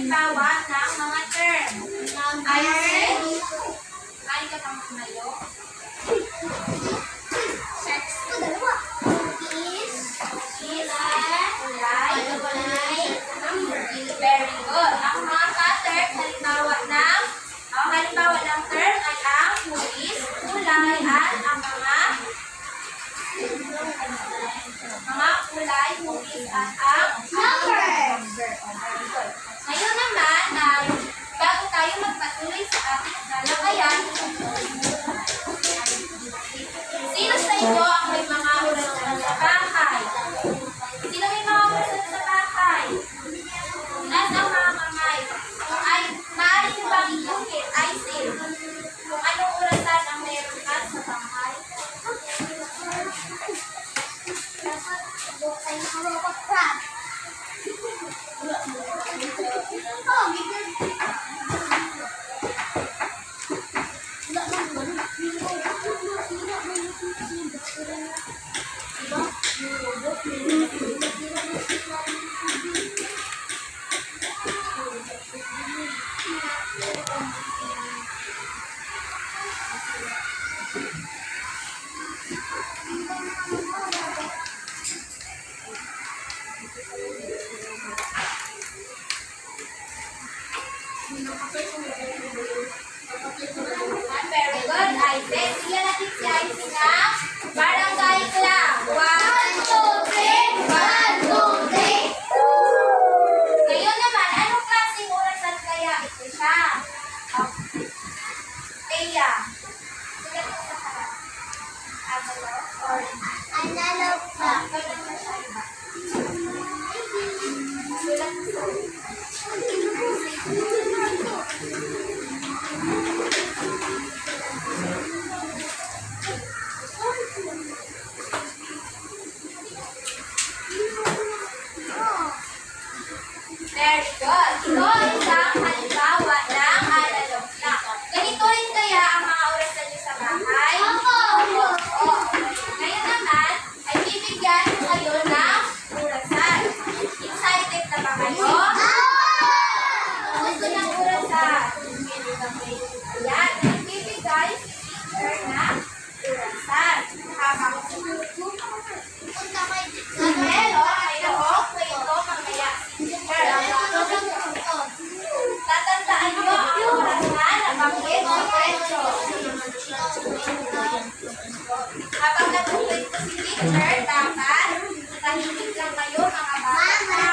halimbawa ng mga term. Iron, kain ka pang tumayo. Sex, is, kulay, number. Very good. Ang mga ka-term, halimbawa ng term ay ang pulis, kulay, at ang mga kulay, pulis, at ang number. Very good. Ngayon naman, bago tayo magpatuloy sa ating talakayan, sino sa inyo ang may mga orasan sa bahay? Sino may mga orasan sa bahay? Nasa mga kamay. Ay, maaari nyo bang itukit? Ay, sin. Kung anong orasan ang meron ka sa bahay? Very good, Isaac. Sige natin si Isaac na barangay clock. 1, 2, 3. 1, 2, 3. Ngayon naman, anong klaseng orasan kaya ito siya? Kaya. Sige natin sa harap. Analog or analog clock. Kaya na siya iba. Sulat mo sa very good. Ito ay isang halimbawa ng analog clock. Ganito rin kaya ang mga orasan niyo sa bahay? Opo. Ngayon naman, ay bibigyan ko kayo ng orasan. Excited na ba kayo? Gusto ng orasan? Ayan, nagbibigay si teacher na orasan. Habang mayroong kwento mamaya si teacher. Tatandaan nyo ang orasan na banggit sa kwento. Habang nagkukwento si teacher, dapat tahimik lang kayo mga bata.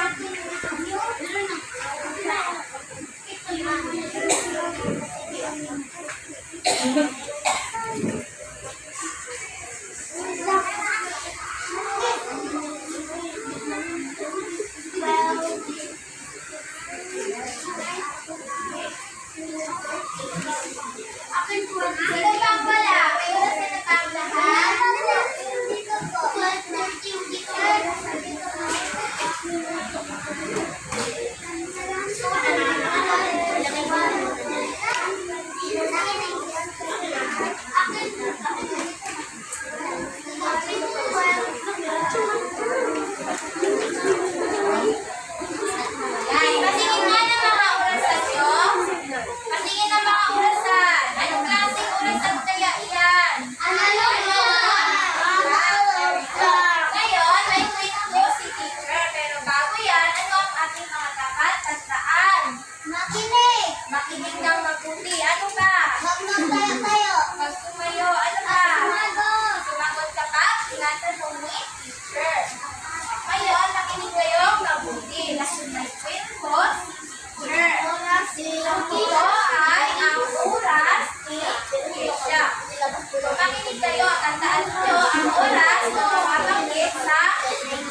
Sino bang wala? May orasan na tayong lahat? Patingin nga ng mga orasan nyo. Patingin ng mga orasan. Anong klaseng orasan kaya iyan? Ngayon, may kwento si teacher. Pero bago yan, ano ang ating mga dapat tandaan? Makinig ng mabuti. Ano ba? Pag tumayo, ano ba? Sumagot ka pa, tinatanong ni teacher. Ngayon, makinig kayong mabuti. Dahil may kwento si teacher. Ito ay ang oras ni Keisha. Makinig kayo, tandaan nyo ang oras na mabanggit sa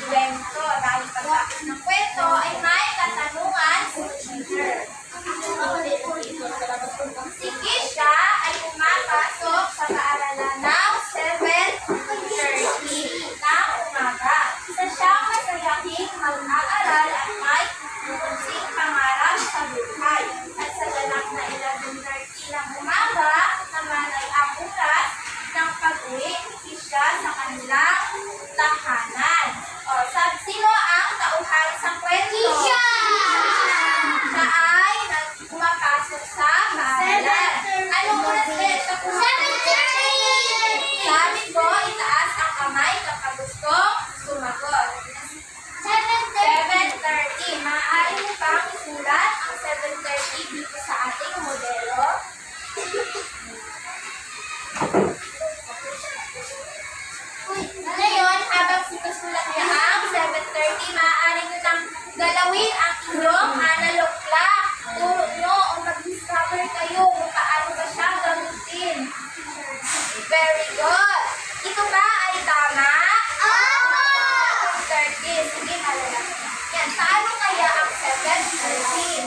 kwento. Dahil pagkakit ng kwento ay may katanungan si teacher. Si Keisha ay pumapasok sa paaralan ng 7:30 ng umaga. Isa siyang masayahing mag-aaral at may pupunsing pangarap sa buhay. At sa ganap na 11:30 ng umaga, naman ay ang oras ng pag-uwi ni Keisha sa kanilang tahanan. O, sino ang tauhan sa kwento? Keisha! Siya ang bang isulat ang 7:30 dito sa ating modelo? Ngayon, habang sinusulat niya ang 7:30, maaari nyo nang galawin ang inyong analog clock. Turo nyo o mag-discover kayo kung paano ba siya gamitin. Very good. Ito ba ay tama? Opo! 30. Sige, malala. Yan, paano kaya ang 7:30?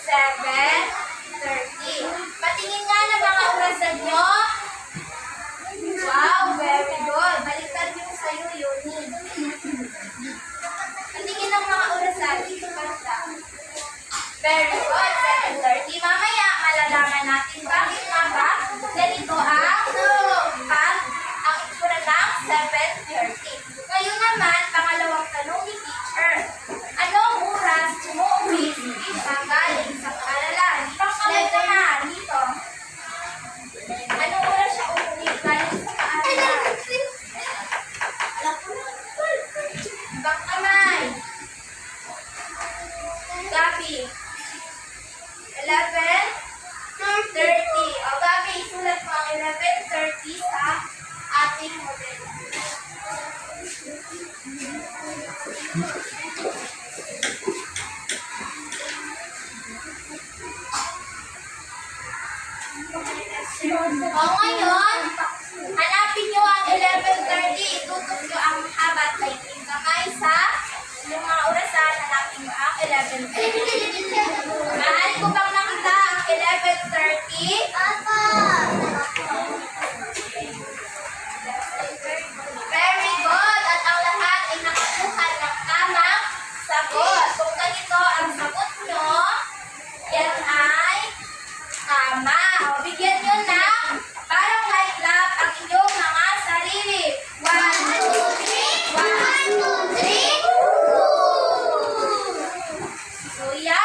7:30. Patingin nga ng mga orasan nyo. Wow, very good. Baliktad yung sa'yo, Yuni. Patingin ng mga orasan. Dito pa siya. Very good. 7:30. Mamaya, malalaman natin bakit nga ba ganito ang itsura ng 7:30. Ngayon naman, pangalawang tanong ni teacher. Anong oras umuwi si Tisha galing sa paaralan? Pang-letter na, dito. Anong oras siya umuwi galing sa paaralan? Ibang kamay. Gabi. 11:30. O Gabi, isulat mo ang 11:30 sa ating model. O ngayon, hanapin nyo ang 11:30. Itutok nyo ang haba at maikling kamay sa yung mga orasan. Hanapin nyo ang 11:30. Maaari ko bang nakita ang 11:30? Apa! Very good! At ang lahat ay nakakuha ng tamang sagot. Kung ganito ang sagot nyo, yan ay tama. O, bigyan nyo ng parang light clap ang inyong mga sarili. 1, 2, 3. 1, 2, 3. So, yan.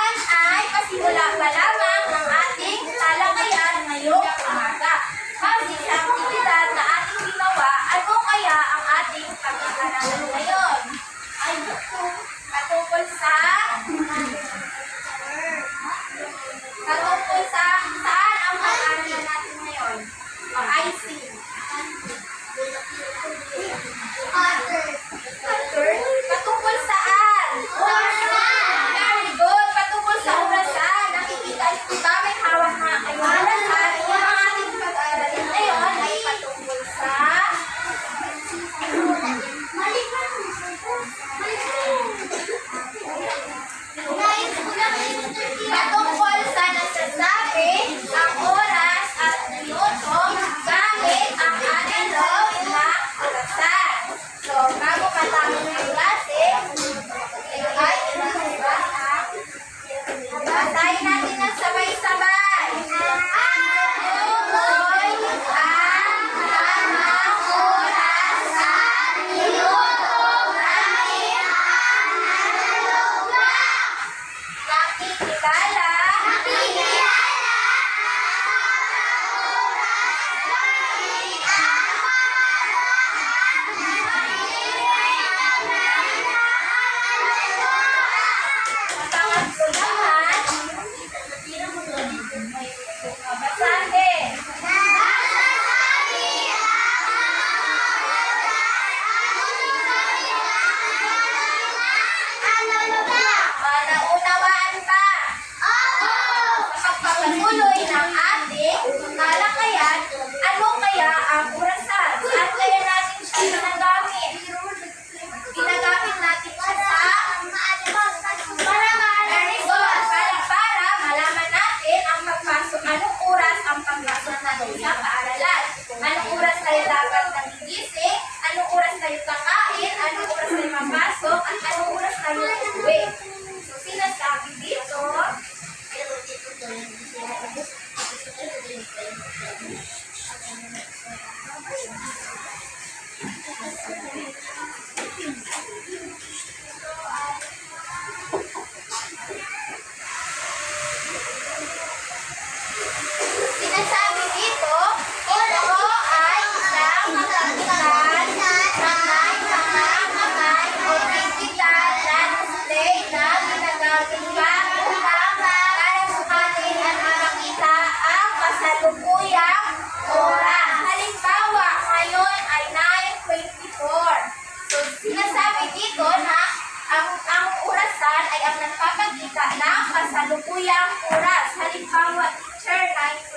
ang nagpapakita ng kasalukuyang oras. Halimbawa, teacher,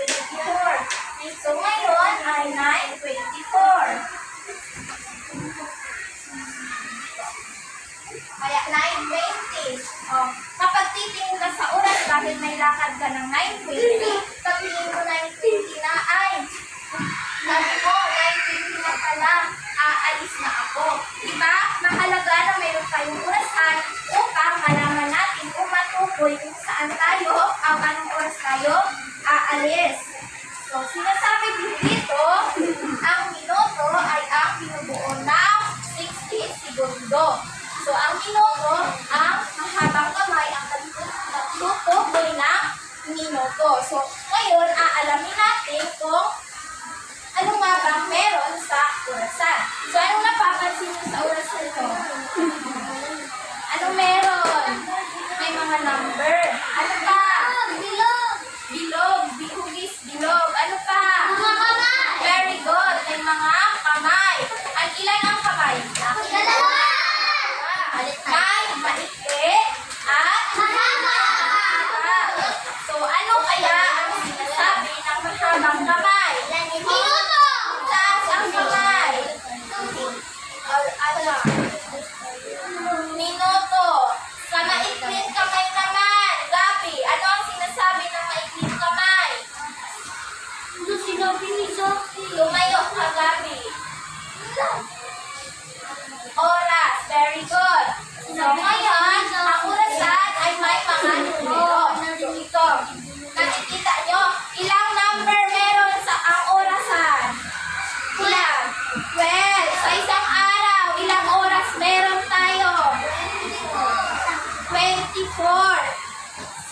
9:24. So ngayon ay 9:24. Kaya 9:20. Kapag titingin ka sa oras dahil may lakad ka ng 9:20, pagtingin mo 9:20 na ay, sabi mo, 9:20 na pala, aalis na ako. Diba? Mahalaga na mayroon tayong orasan upang malaman natin kung matukoy kung saan tayo, anong oras tayo aalis. So, sinasabi din dito, ang minuto ay ang binubuo ng 60 segundo. So, ang minuto, ang mahabang kamay, ang tutukoy ng minuto. So, ngayon, aalamin natin kung ano nga bang meron sa orasan. So, anong napapansin nyo sa orasan nyo? Anong meron? May mga number. Ano pa? Bilog. Bilog. Bihugis, bilog. Ano pa? Mga kamay. Very good. May mga kamay. Ang ilan ang kamay? Dalawa. May maikli at mahaba. So, ano kaya ang sinasabi ng mahabang kamay? Minuto. Taas ang kamay. Ano? Minuto. Sa maikling kamay naman, Gabi, ano ang sinasabi ng maikling kamay? Ano sinabi ni Gabi? Lumayo ka, Gabi. Oras. Very good. So, ngayon, ang orasan ay may mga numero. So, ito. Nakikita nyo, ilang number meron sa ang orasan? Ilang? 12. Sa isang araw, ilang oras meron tayo? 24.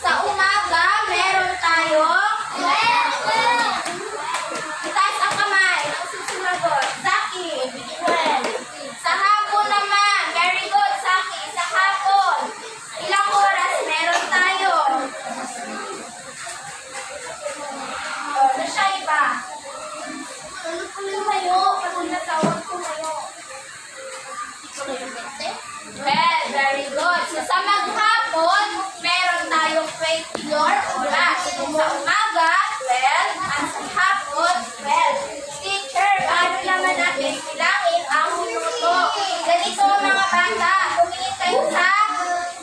Sa umaga, meron tayo? 12. Itaas ang kamay. Ang susumagot. Zaki. 12. Sa hapon naman, very good, Zaki. Sa hapon, ilang oras meron tayo? Na siya iba. Tumayo. Pag natawag tumayo. Well, very good. So, sa maghapon, meron tayong 24 oras. Sa umaga, 12. At sa hapon, 12. Teacher, paano naman natin bilangin ang minuto? Ganito mga bata, tumingin kayo sa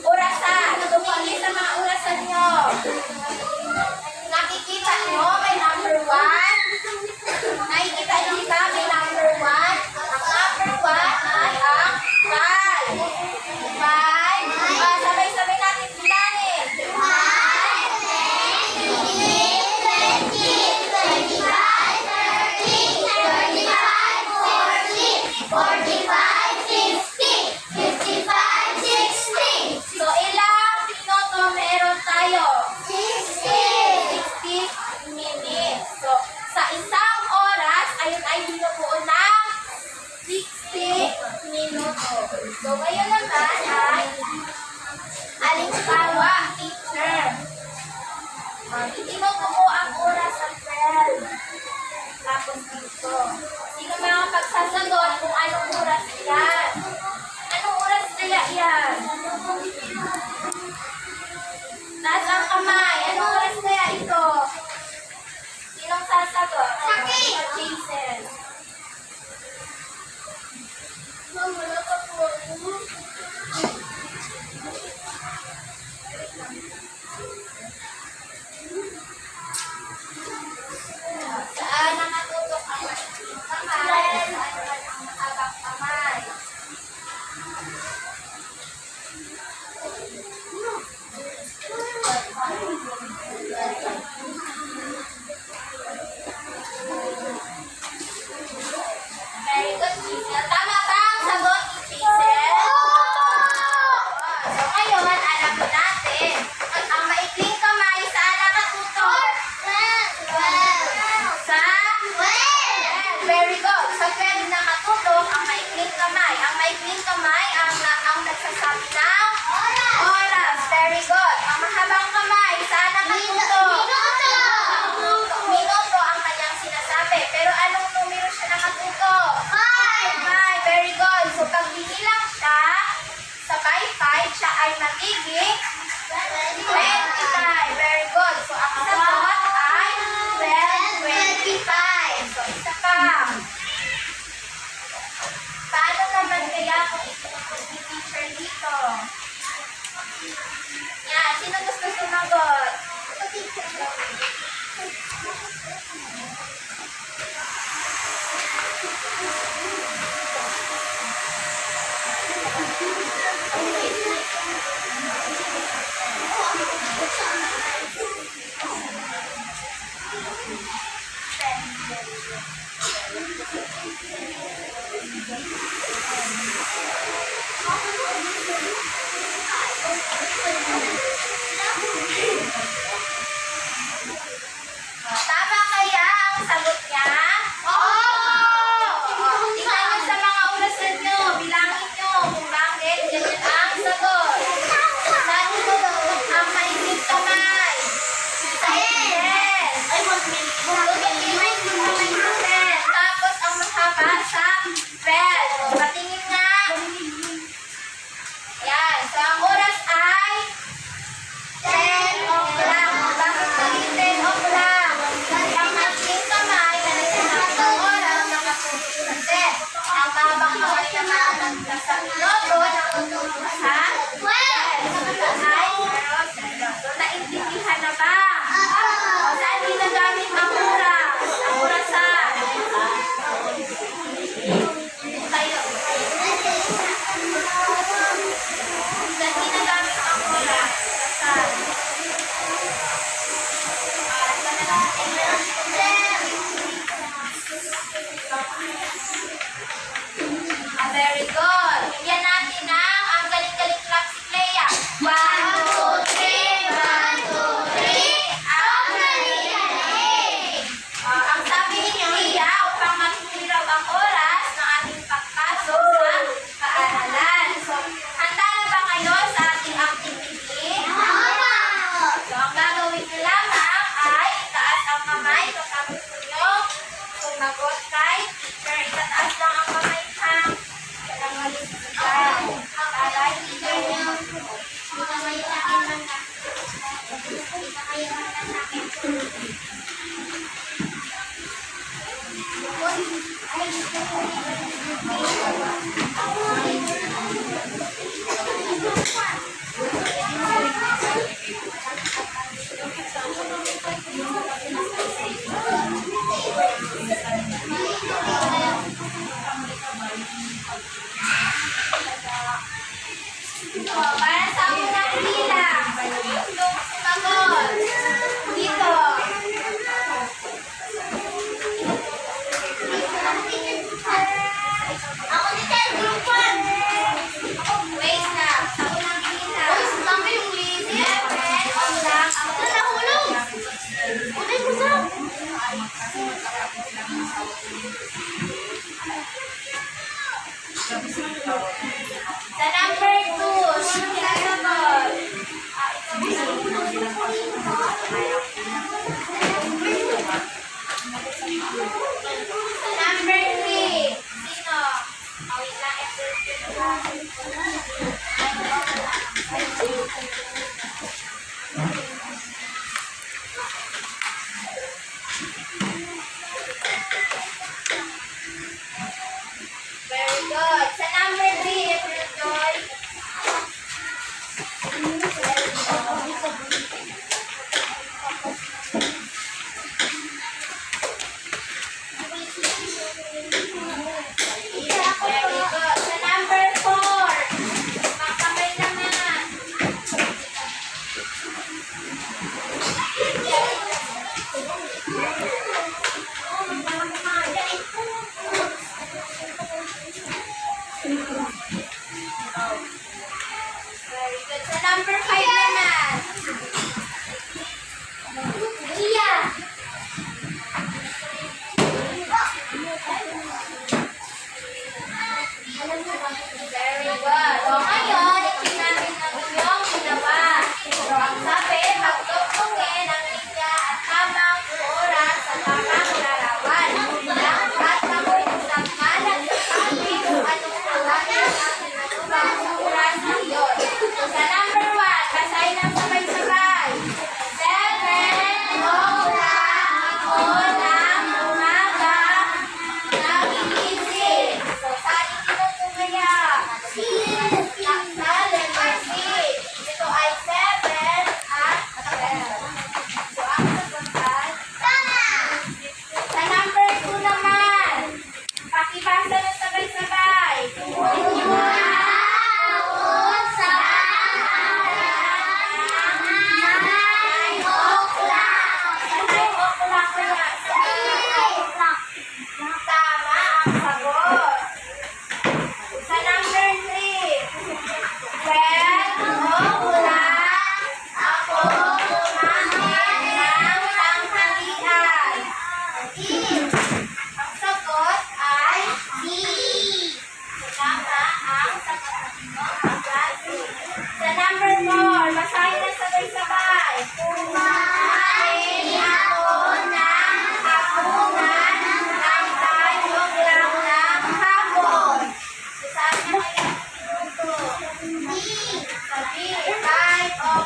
orasan. Tumingin sa mga orasan nyo. Nakikita nyo, may number 1. Nakikita nyo ba, may number 1? Ang number 1 ay ang 5. 5. Sabay-sabay natin bilangin. 5, 10, 20, 25, 30, 35, 40, 45, 50, 55, 60. So, ilang minuto meron tayo? 60 minutes. So, sa isang oras, ayun ay binubuo ng 60 minuto. So, ngayon naman ay alimbawa, teacher. Itinutuko ang oras sa 12. Tapos dito. Sino mga pagsasagot kung anong oras yan? Anong oras kaya yan? Taas ang kamay. Anong oras kaya ito? Sinong sasagot? Saki! Jason. Wala pa po. Saan nakatutok ang masikling kamay? Saan naman ang mahabang kamay? Very good, Giselle. Tama ba ang sagot ni Giselle? So ngayon, alam mo natin, ang maikling kamay saan nakatutok? Sa? Very good. Sa 12 nakatutok ang maikling kamay. Ang maikling kamay ang nagsasabi ng oras. Very good. Ang mahabang kamay saan nakatutok? Minuto ang kanyang sinasabi. Pero anong numero siya nakatutok? 5. Very good. So pag binilang siya, sabay 5, siya ay magiging Yan, sino gusto sumagot?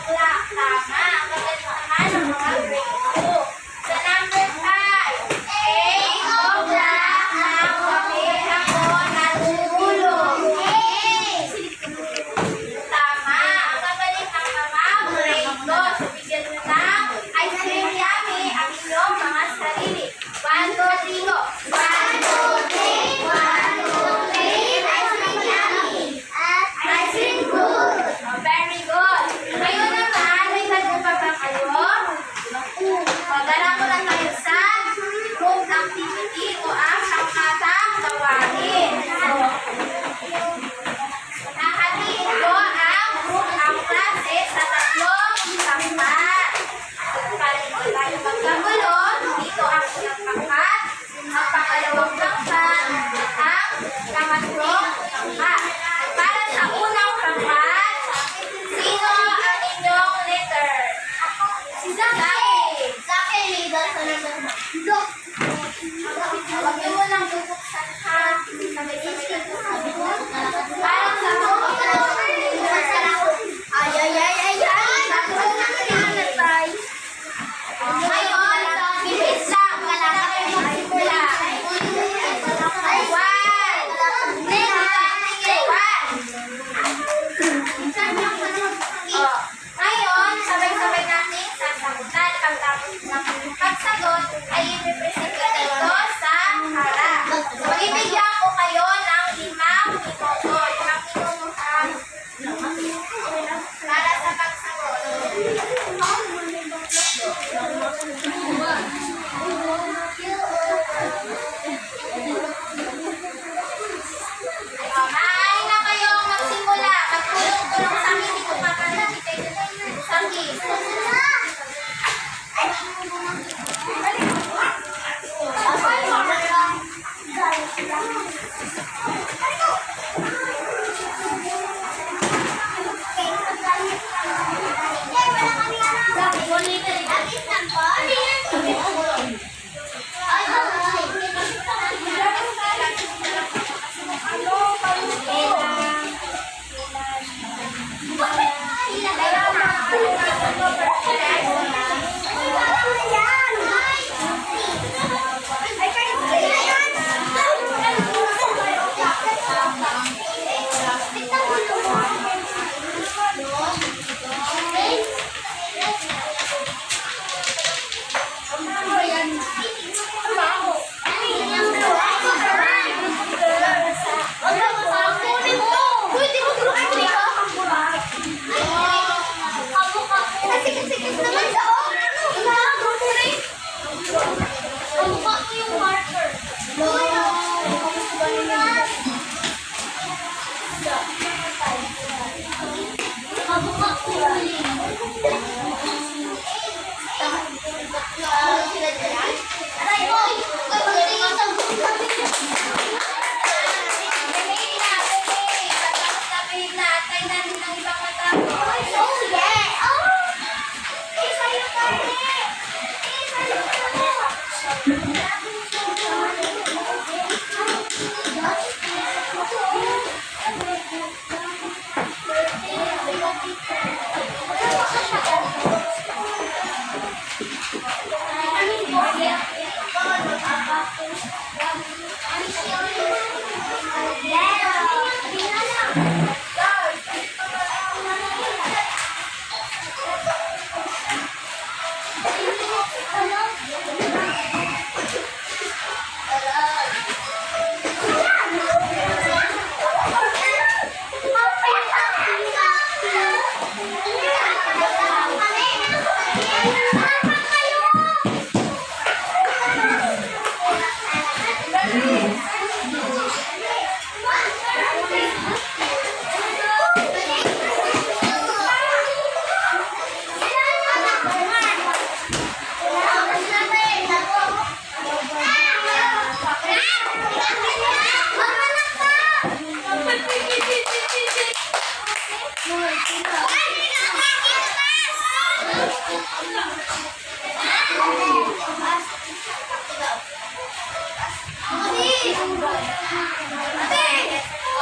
o'clock. Tama. Ang magaling naman ng mga grade 2. Sa number 5. 8 o'clock ng gabi ako natutulog. Tama. Ang magaling ng mga grade 2. So, bigyan nyo ng ice cream yummy ang inyong mga sarili. 1, 2, 3, go. 1, 2, 3. 1, 2, 3. Ice cream yummy. Ice cream good. Oh, very good. Ngayon naman, may nagpa ba kayo? Pagdala ko na tayo sa group activity o ang pangkatang gawain. Nahatiin ko ang group ang klase sa tatlong pangkat. Para hindi tayo magkagulo, dito ang unang pangkat, ang pangalawang pangkat, ang pangatlong pangkat. Para sa unang pangkat, sino ang inyong letter? Si Zaki. Zaki, leader ka naman. Huwag niyo mo lang bubuksan ha. Sabay-sabay ka po. Para sa unang ngayon, bilis lang. Wala na kayo magsimula. 1. Ngayon, sabay-sabay natin sasagutan. Pagtapos ng pagsagot, ay i-represent ko ito sa harap. So, ibigyan ko kayo ng 5 minuto. 5 minuto para sa pagsagot. Maaari na kayong magsimula. Magtulong-tulong sa amin dito para sa kiss.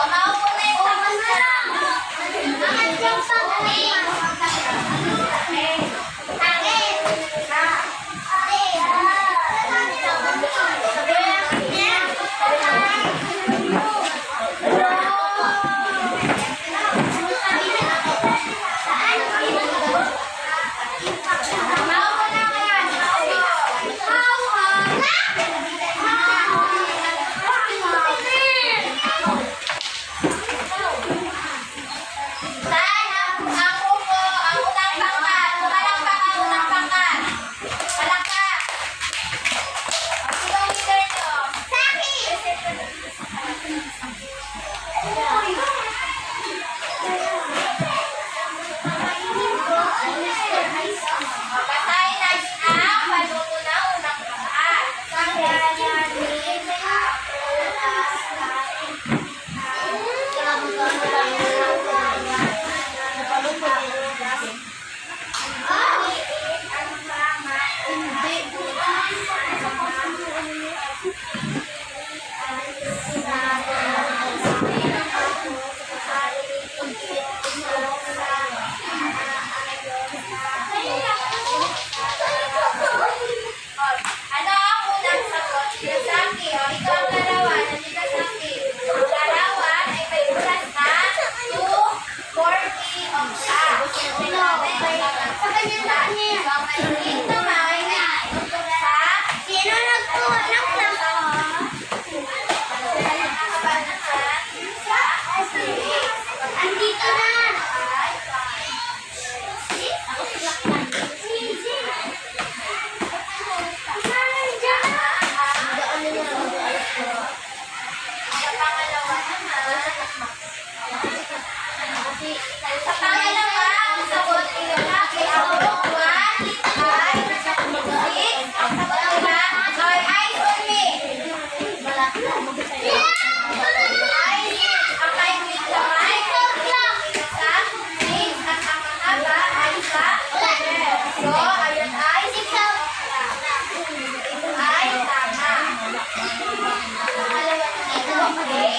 Maupo na yung tapos na. Ano ang unang sagot? Nagasaki. O, ito ang larawan ng Nagasaki. Ang larawan ay may oras na 2:40 o'clock. Sa kanyang daan niya. So, mainit naman sa sino nagkuha ng plaka? Andito na! Sa pangalawa, ang sagot ni lalaki ang buwan ay 6. Ang sagot nila ay eyes only. Ang maikling kamay sa 6 at ang mahaba ay sa 12. So, ayun ay 6 ay tama. Pangalawa dito, okay?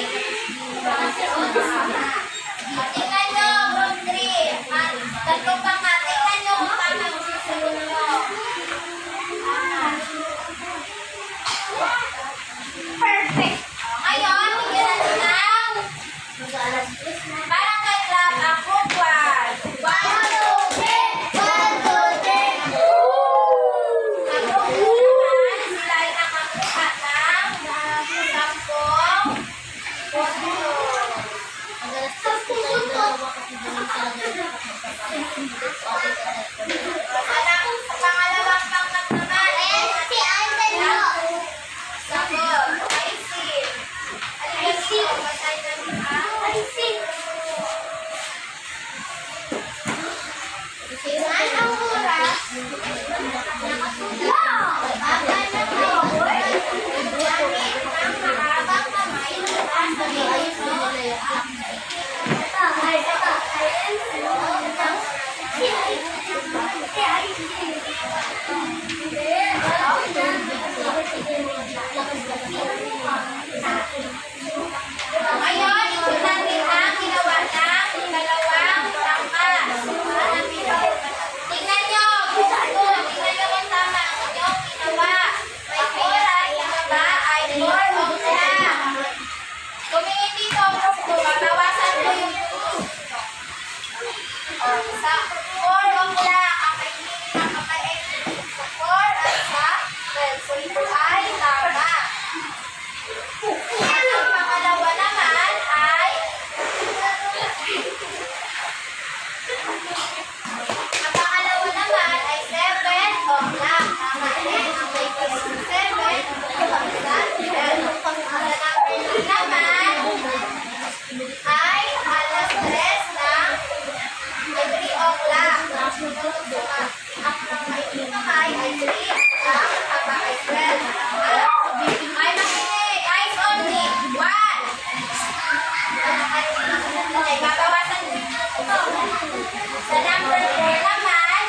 Tingnan nyo, group 3. Tatlo pa nga. Tingnan nyo kung tama ang susunod nyo. Perfect. Ngayon, tingnan nyo ng barangay club ang group 1. 1, 2, 3. 1, 2, 3. Ang group 2 naman, sila ay nakakuha ng 10 punto. Sa pangalawang pangkat naman, si Angelo. Sagot, Aisin. Aisin. Aisin. Ilan ang oras? Nakatulog. Baba na tayo. Gamit ang mahabang kamay at ngayon, ito natin ang ginawa ng dalawang tangkas. Tingnan nyo, tingnan nyo kung tama ang inyong ginawa. May oras na ba ay 4 o'clock. Tumingin dito, group 2, babawasan mo yung sa 4 o'clock, ang mainitin ng kamay ay sa 4 at sa 12. So, ito ay tama. At ang pangalawa naman ay ang pangalawa naman ay 7 o'clock. Tama rin. Ang may 7 sa 12. Ang number 3 naman ay alas 3 ng 3 o'clock. Ang mainitin kamay ay 3 at ang haba ay 12. Ay, makinig. Eyes only. 1. Okay, babawasan din ito. Sa number 4 naman,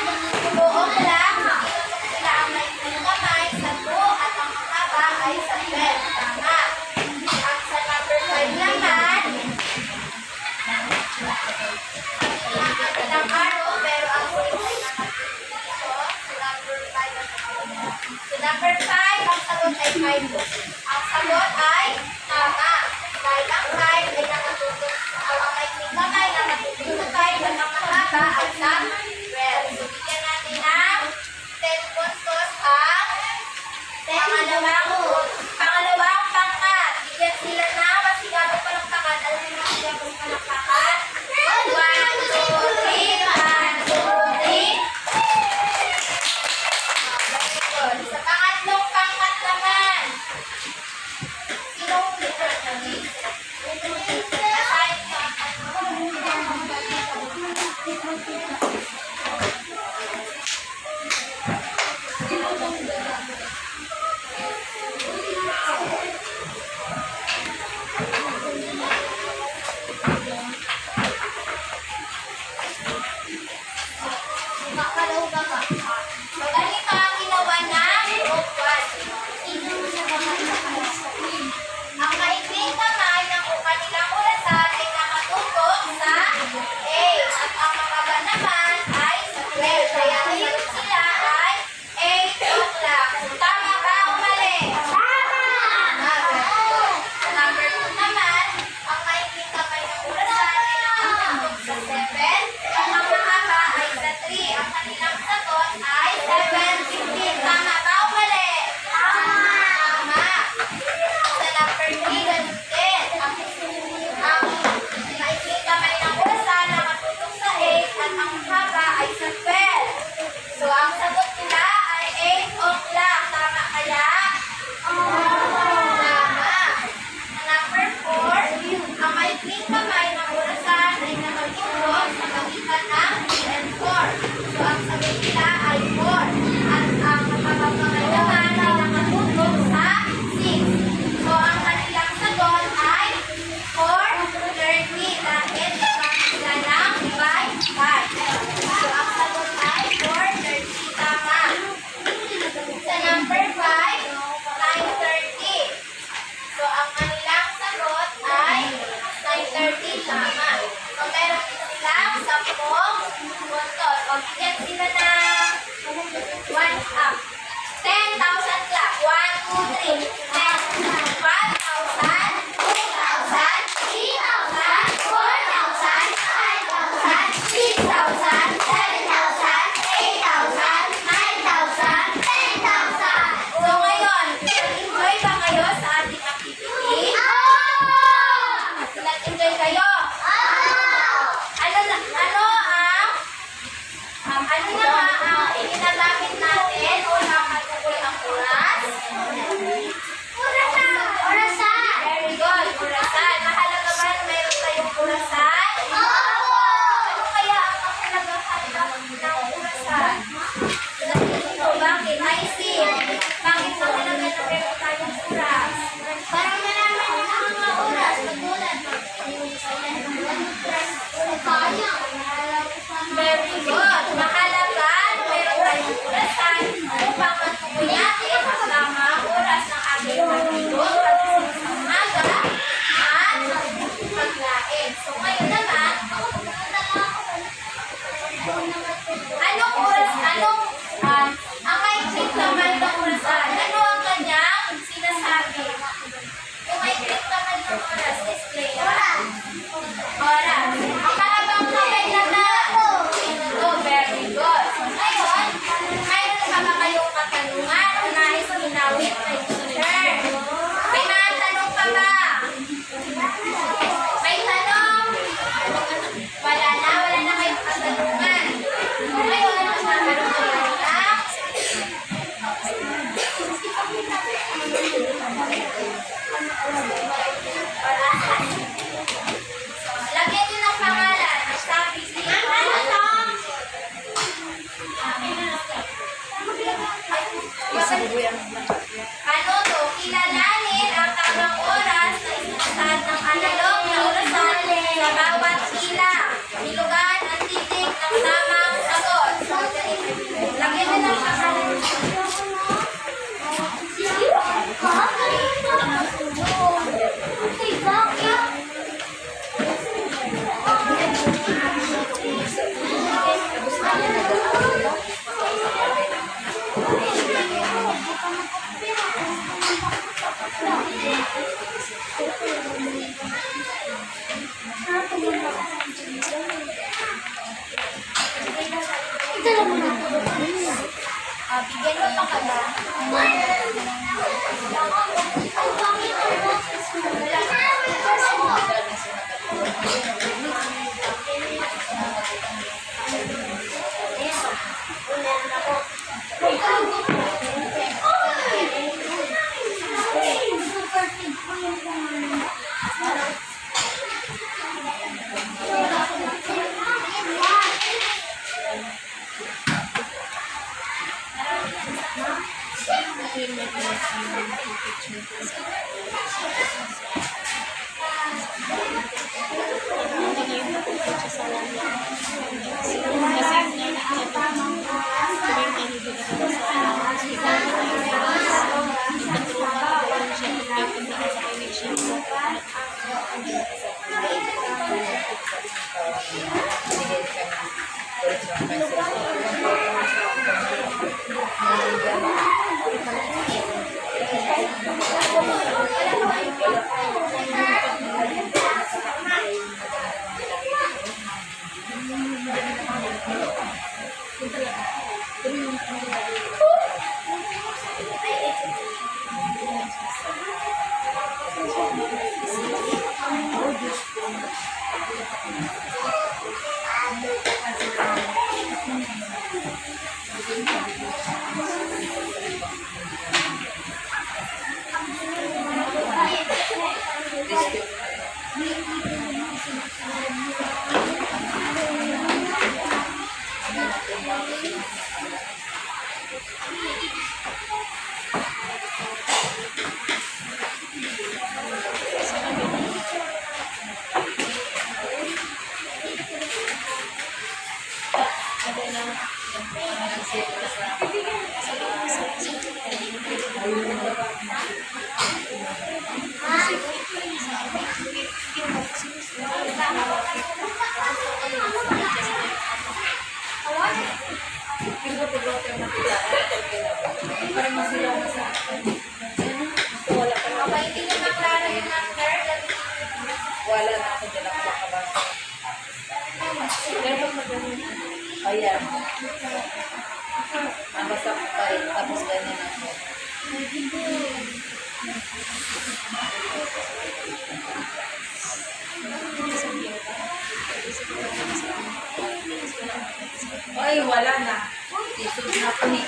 2 o'clock. Inutok sila ang maikling kamay sa 2 at ang mahaba ay sa 12. Tama. At sa number 5 naman, ilang araw, pero ang ulit ay nakatulog dito. Sa number 5 at sa number 5, ang sagot ay 5. Ang sagot ay tama. Dahil ang 5 ay nakatutok. Ang maikling kamay nakatutok sa 5 at ang mahaba ay sa 12. So, bigyan natin ng 10 puntos ang pangalawang pangkat. Bigyan sila na masigaro pa ng pangkat. Alam mo na siya kung palakpakan. 1, 2, 3. 1, 2, 3. Very good. Sa pangatlong pangkat naman, sinong kanilang sagot ay 7:15. Tama ba o mali? Tama. Sa number 3, ganun din. Ang maikling kamay ng orasan na matutok sa 8 at ang haba ay sa 12. So, ang sagot nila ay 8 o'clock. Tama kaya? Tama. Sa number 4, ang maikling kamay ng orasan ay nakatutok sa pagitan ng 3 and 4. So, ang sagot nila ay 4. At ang matabang kamay naman ay nakatutok sa 6. So, ang kanilang sagot ay 4:30 dahil isang sila ng by 5. So, ang sagot ay 4:30. Tama. Sa number 5, 9:30. So, ang kanilang sagot ay 9:30. Tama. So, meron din silang 10 puntos. O, bigyan sila ng 10,000 clap. 1, 2, 3. 10,000, 1,000, 2,000, 3,000, 4,000, 5,000, 6,000, 7,000, 8,000, 9,000, 10,000. So ngayon, nag-enjoy ba kayo sa ating activity? Nag-enjoy kayo? Ano na ba ang iginagamit natin o nakatukoy ang oras? Orasan! Very good, orasan. Mahalaga ba na mayroon tayong orasan? Ano kaya ang kahalagahan ng orasan? Bakit? I see. Bakit mahalaga na mayroon tayong oras? Para malaman ang mga oras. Matulad. Very good. Mahalaga na mayroon tayong orasan upang matukoy natin ang tamang oras ng ating pagtulog, pagising sa umaga, at paglain. So ngayon naman, anong oras, ang maikling naman ng orasan, ano ang kanyang sinasabi? Yung maikling naman ng oras, display. Oras. Ang kahabang kamay naman. Ito, very good. So ngayon, mayroon pa ba kayong katanungan o nais ginawin kay teacher? May mga tanong pa ba? May tanong? Wala na kayong katanungan. So ngayon, magkakaroon kayo ng orasan. Lagyan niyo ng pangalan. Sabi siya. Ano to? Kilalanin ang tamang oras na isinusaad ng analog na orasan sa bawat bilang. Bilugan ang titik ng tamang sagot. Lagyan niyo ng pangalan. Bigyan mo pa ka ba? Okay, hindi nyo maklaro yung number. Wala na ako din ako makabasa. Ayan. Nabasa ko pa rin. Tapos ganyan ako. Ay, wala na. Isog na ako ni.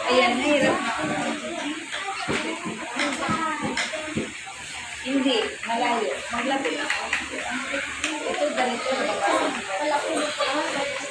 Ayan, nahirap na ako. Hindi, malayo. Maglapit ako. Ito, ganito. Nabasa ko.